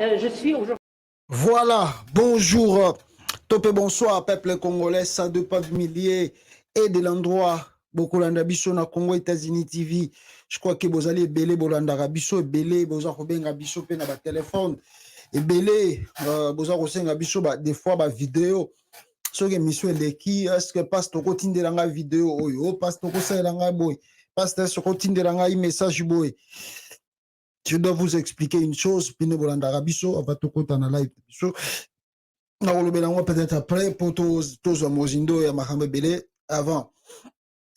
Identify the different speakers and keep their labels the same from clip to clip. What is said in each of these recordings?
Speaker 1: Je suis aujourd'hui.
Speaker 2: Voilà, bonjour, topé bonsoir, peuple congolais, ça dépend du millier et de l'endroit. Beaucoup d'ambition na Congo, États-Unis TV. Je crois que vous allez belé, bolanda rabiso, belé, vous avez rabiso, pe na ba téléphone. Et belé, vous avez rabiso, des fois, ba vidéo. Ce que mission est qui, est-ce que passe ton côté de la vidéo, oyo, passe ton côté de la boy, passe ton côté de la message boy. Je dois vous expliquer une chose, Pine Bolanda Rabiso, on va tout compter en live. Peut-être après, pour tous Mozindo et Mahambe Bele, avant.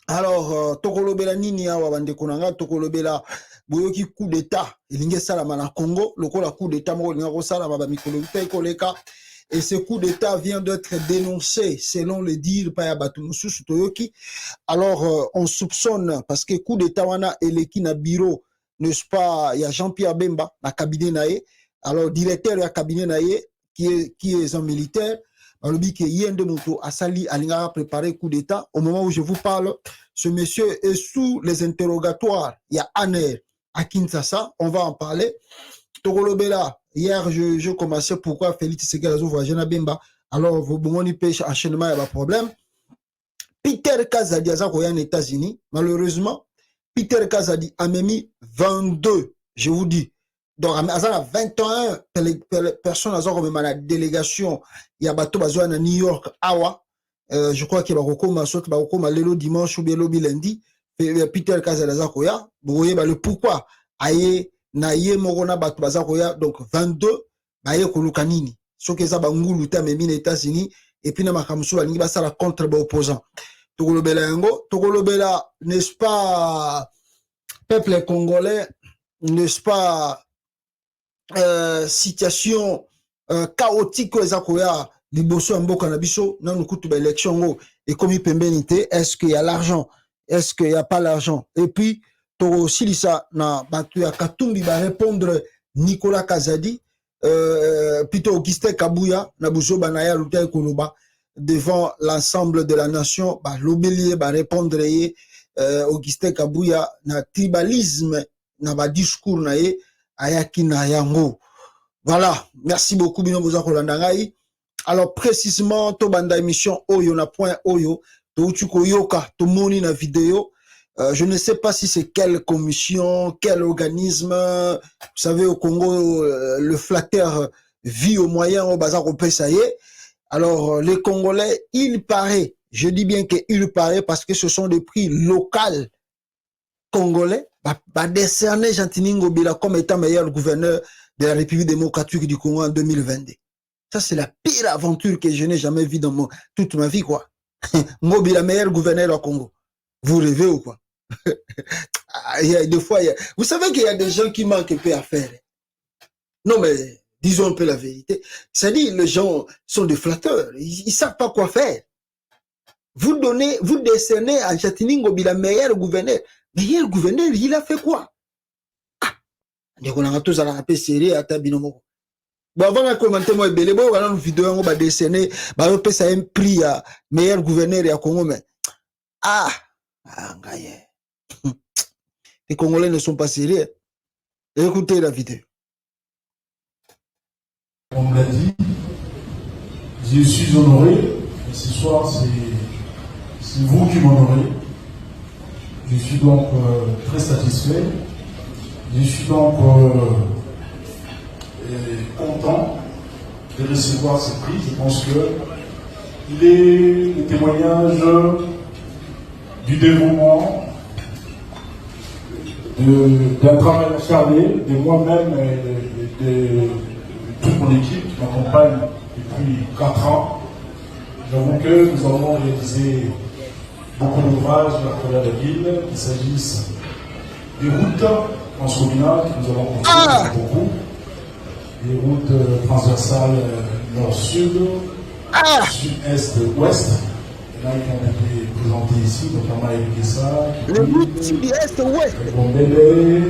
Speaker 2: Alors, Tokolobela Nini, Wabande Konanga, Tokolobela, Boyoki coup d'État, il y a ça la Congo, le coup d'État, et ce coup d'État vient d'être dénoncé, selon le dire par Yabatumusu Toyoki. Alors, on soupçonne, parce que coup d'État, wana eleki na bureau, n'est-ce pas, il y a Jean-Pierre Bemba, na cabinet nae, alors directeur de la cabinet nae, qui est un militaire, alors dit qu'il y a un de moto à Sali, à préparer coup d'État. Au moment où je vous parle, ce monsieur est sous les interrogatoires. Il y a Aner à Kinshasa, on va en parler. Togolobela, hier, je commençais pourquoi Félix Tshisekedi voyage na Bemba. Alors, vous bon pêche enchaînement, il y a un problème. Peter Kazadi a aux États-Unis. Malheureusement, Peter Kazadi a mis 22, je vous dis. Donc, à 21 personnes à la délégation, il y a bateau à New York, Awa. Je crois qu'il va recommencer lelo dimanche ou bien lundi. Peter Kazadi a koya. Vous voyez le pourquoi. Aye na ye morona bateau bazakoya. Donc 22 aye kolukanini. Ce que ça bangulu ta memi aux États-Unis et puis na makamso alingi basala contre opposant. Togolobela, n'est-ce pas, peuple congolais, n'est-ce pas, situation chaotique aux Akoya, Liboso en Bokanabiso, non, nous coûte l'élection, et comme il peut béniter, est-ce qu'il y a l'argent, est-ce qu'il n'y a pas l'argent, et puis, Toro Silisa, na Batuya Katumbi va répondre Nicolas Kazadi, plutôt Augustin Kabouya, na Bouzo Banaya Lutai Koloba, devant l'ensemble de la nation, bah, l'obélier va répondre Augustin Kabouya na tribalisme na ba discours na ye ayaki na yango. Voilà, merci beaucoup bino boza kolanda ngai. Alors précisément to banda émission oyo na point oyo to utuko yoka to moni na vidéo. Je ne sais pas si c'est quelle commission, quel organisme. Vous savez au Congo le flatteur vit au moyen au bazar au PSAE. Alors, les Congolais, il paraît, je dis bien qu'il paraît parce que ce sont des prix locaux congolais, décerner Jantiningo Bila comme étant meilleur gouverneur de la République démocratique du Congo en 2022. Ça, c'est la pire aventure que je n'ai jamais vue dans toute ma vie, quoi. Ngobila, meilleur gouverneur au Congo. Vous rêvez ou quoi? Il y a des fois, vous savez qu'il y a des gens qui manquent un peu à faire. Non, mais disons un peu la vérité. C'est-à-dire, les gens sont des flatteurs. Ils ne savent pas quoi faire. Vous décernez à Chatiningo le meilleur gouverneur. Meilleur gouverneur, il a fait quoi? Ah, on a tous à la rappeler sérieux à Tabinomo. Bon, avant de commenter, moi, il y a une vidéo, on va décerner, on va un prix à meilleur gouverneur à Congo. Mais, les Congolais ne sont pas sérieux. Écoutez la vidéo.
Speaker 3: On me l'a dit, je suis honoré, et ce soir c'est vous qui m'honorez. Je suis donc très satisfait, je suis donc content de recevoir ce prix. Je pense qu'il est le témoignage du dévouement, d'un travail acharné, de moi-même et de toute mon équipe qui m'accompagne depuis 4 ans. J'avoue que nous avons réalisé beaucoup d'ouvrages à travers la ville, qu'il s'agisse des routes transcommunales que nous avons construites beaucoup, des routes transversales nord-sud, sud-est-ouest, là qui ont été présentées ici, notamment avec Kessa,
Speaker 2: les routes sud-est-ouest,
Speaker 3: Bombélé,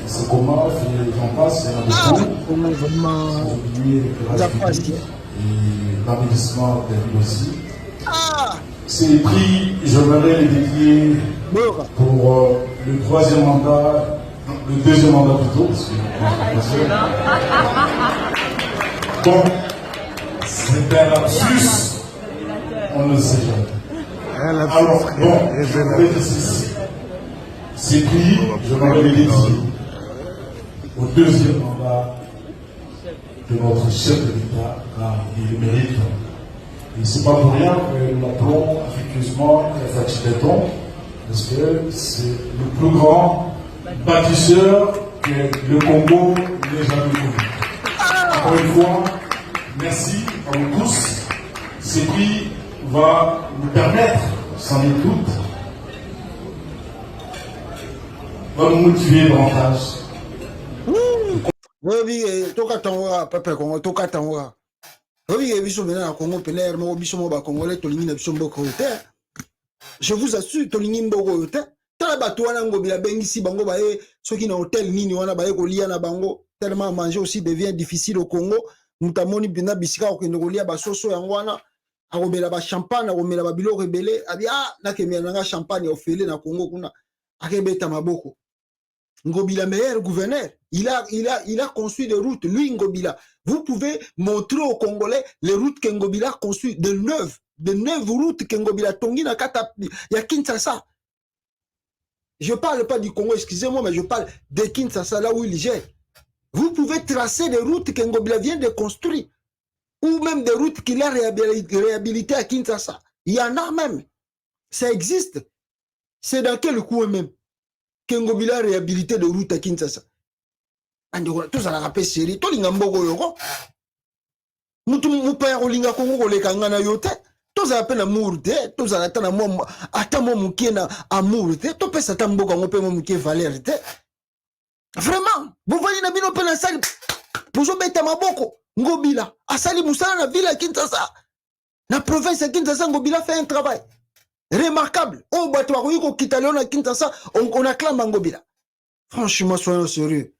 Speaker 3: c'est comment, j'en passe, il y en a beaucoup. Et l'arrondissement de la ville aussi. Ces prix, j'aimerais les dédier pour le 3e mandat Le deuxième mandat plutôt, parce que... Bon, c'est un lapsus, on ne sait jamais. Alors, bon, je voulais dire ceci. C'est puis, je m'avais dédié au deuxième mandat de notre chef de l'État, car il le mérite. Et c'est pas pour rien que nous l'appelons affectueusement Fatih Béton, parce que c'est le plus grand bâtisseur que le Congo n'ait jamais connu. Encore une fois, merci à vous tous. Ce qui va nous permettre, sans nul doute, va nous motiver davantage.
Speaker 2: Oui, toka tangoa, papa Congo, toka tangoa. Oui, biso mena na Congo peler, mo biso mo ba Congolais tolingi na biso mboko yote. Je vous assure, tolingi mboko yote. Tala bato wana ngobila bengisi bango ba soki na hôtel nini wana ba kolia na bango, tellement manger aussi devient difficile au Congo. Mutamoni bina bisika ko kolia ba soso yango wana. Akobela ba champagne, akomela ba bilo rebelle, abi na kemela nanga champagne ofele na Congo kuna. Akebeta maboko. Ngobila meilleur gouverneur, il a construit des routes, lui Ngobila. Vous pouvez montrer aux Congolais les routes que Ngobila a construit, de neuf routes que Ngobila tongi na kata ya Kinshasa. Je parle pas du Congo, excusez-moi, mais je parle de Kinshasa, là où il gère. Vous pouvez tracer des routes que Ngobila vient de construire, ou même des routes qu'il a réhabilitées à Kinshasa. Il y en a même. Ça existe. C'est dans quel coin même? Ngobila réhabilité de route à Kinshasa. Tout ça la rappelle série. Tout l'inga mbogo yoko. Mutu mupaya kolinga kongo koleka ngana yote. Tout ça appelle amour te. Tout ça atana mo ata mo mukie na amour te. Tout pesa ta mbogo ngope mo mukie valeur te. Vraiment. Vous voyez na bino pena sali. Pozo beta maboko. Ngobila. Asali musala na ville à Kinshasa. Na province à Kinshasa Ngobila fait un travail remarquable. Oh, bah, toi, oui, on acclame Ngobila. Franchement, soyons sérieux.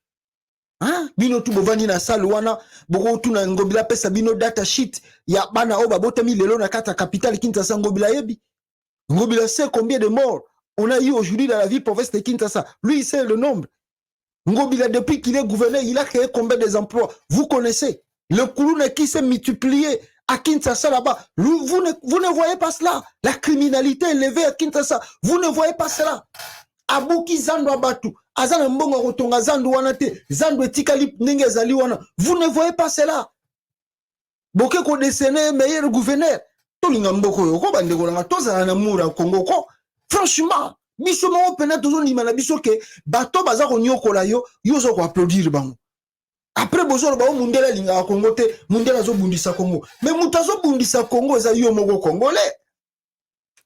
Speaker 2: Hein? Bino tu bovani na salwana, boko tu na Ngobila pesa bino data sheet, ya bana oba botami lelo na kata capitale Kinshasa Ngobila yebi. Ngobila sait combien de morts on a eu aujourd'hui dans la ville province de Kinshasa. Lui, il sait le nombre. Ngobila, depuis qu'il est gouverneur, il a créé combien d'emplois? Vous connaissez. Le Koulouna qui s'est multiplié à Kinshasa là-bas. Vous ne voyez pas cela. La criminalité élevée à Kinshasa. Vous ne voyez pas cela. Abouki Zando Abatu. Azana Mbonga Rotonga Zando Wanate. Zando Etikali Nengezali Wana. Vous ne voyez pas cela. Boke ko décéné meilleur gouverneur. Tolinga Mboko Yoko Bandeko Langa. Toza na Moura Congo. Franchement. Biso mo pena tozo ni mana biso ke bato baza ko nyokola yo yo zo ko applaudir bango. Après bozo ba mundela linga Congo te mundela zo bundisa Congo. Mais mutazo bundisa Congo eza yo moko congolais.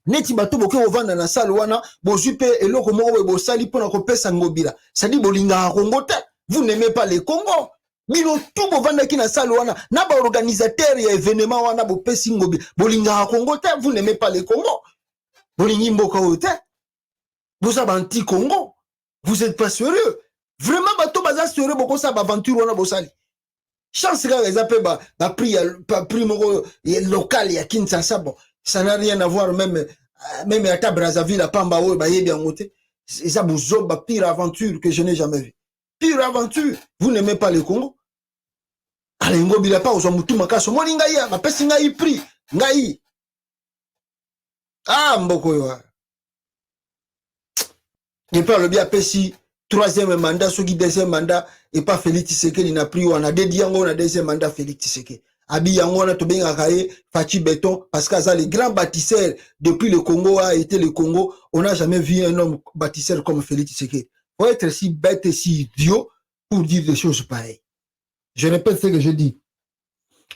Speaker 2: Neti bato boke ovanda na salle wana bozupe eloko moko bo sali pona ko pesa Ngobila. Ça dit bolinga Congo te. Vous n'aimez pas les Congo. Bino tout bovanda ki na salle wana na ba organisateur ya événement wana bo pesi Ngobila. Bolinga Congo te. Vous n'aimez pas les Congo. Bolingi mboko te. Vous êtes anti-Congo. Vous n'êtes pas sérieux. Vraiment, bato baza sérieux, beaucoup ça, aventure, on a bossali. Chance, là, les appels, prix local, il y a Kinshasa, bon. Ça n'a rien à voir, même à Brazzaville, à Pamba, bien monté. C'est ça, pire aventure que je n'ai jamais vue. Pire aventure. Vous n'aimez pas le Congo? Allez, Ngobila pas, aux amutu makaso. Moi, n'ingaïa, ma peste n'ingaï prix. N'ingaï. Ah, mboko yo. Et par le bien si troisième mandat, ceux qui deuxième mandat, et pas Félix Tshisekedi n'a pris, on a dédié on a deuxième mandat Félix Tshisekedi. Abi yango on a tout bien akaye, Fatih Béton, parce que ça les grands bâtisseurs depuis le Congo a été le Congo, on n'a jamais vu un homme bâtisseur comme Félix Tshisekedi. Faut être si bête et si idiot pour dire des choses pareilles. Je répète ce que je dis.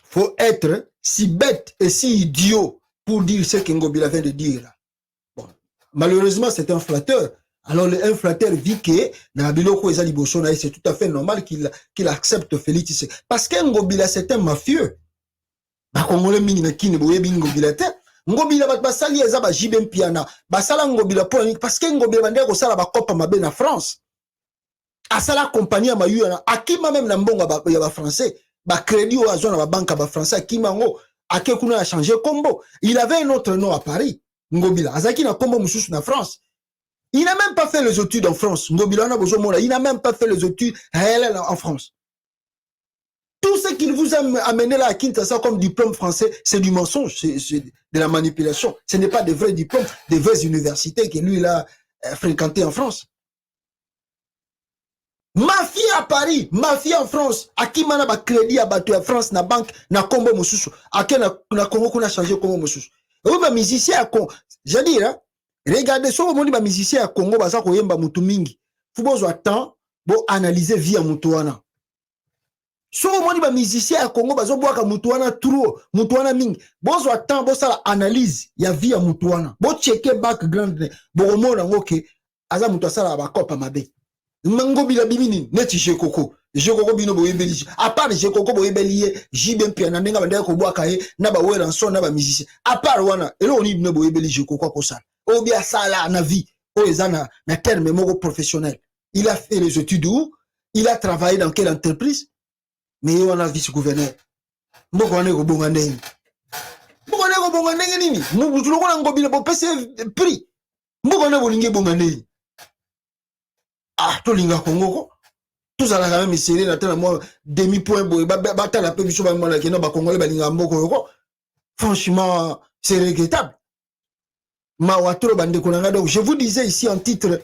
Speaker 2: Faut être si bête et si idiot pour dire ce que Ngobila vient de dire là. Bon, malheureusement c'est un flatteur. Alors, un flatteur vit que c'est tout à fait normal qu'il accepte Félix Tshisekedi. Parce que Ngobila, c'est un mafieux. Ngobila basali eza ba jibem piana. Basala Ngobila parce que Ngobila bande ko sala ba kopa mabe na France. Asala compagnie mayu na akima même na mbonga ya ba français. Ba crédit au azona ba banque ba français akima ngo akekuna a changé combo. Il avait un autre nom à Paris. Ngobila azaki na combo mususu na France. Il n'a même pas fait les études en France. Ngobilana Bozomona, il n'a même pas fait les études réelles en France. Tout ce qu'il vous a amené là à Kinshasa comme diplôme français, c'est du mensonge, c'est de la manipulation. Ce n'est pas des vrais diplômes, des vraies universités que lui, il a fréquenté en France. Mafia à Paris, mafia en France. À qui mana ba crédit à battu à France, na banque, na Combo Mosusu. À qui na Congo qu'on a changé Combo Mosusu. Et oui, ma musicien à Congo. Je dis, hein, regardez, si vous ma musicien à Congo, bah ça qu'on yemba mutu mingi. Faut besoin de temps pour analyser vie à mutuana. Si vous ma musicien à Congo, bah ça boit ka mutuana trop, mutuana mingi. Besoin de temps pour ça la analyse, ya vie à mutuana. Bon checker background, bon au monde en ok, aza mutuana ça la ba kopa mabe. Mango bila bimini neti jekoko jekoko bino boyebeli à part jekoko boyebeli jibe mpia na ndenga bandeka ko bwaka ye na ba wera nso na ba musicien à part wana elo oni bino boyebeli jekoko ko sala o bia sala na vie o ezana na terme moko professionnel. Il a fait les études où il a travaillé dans quelle entreprise mais il a vice-gouverneur mboko wane ko bonga ndenge mboko wane ko bonga ndenge nini mutu lokona ngobile bo pese prix mboko wane bolinge bonga ndenge. Ah, tout l'inga Congo, tout ça la même série, la moi demi-point, bata la peu biso ba mona kena ba Congolais ba linga mboko. Franchement, c'est regrettable. Ma watro bande konanga donc je vous disais ici en titre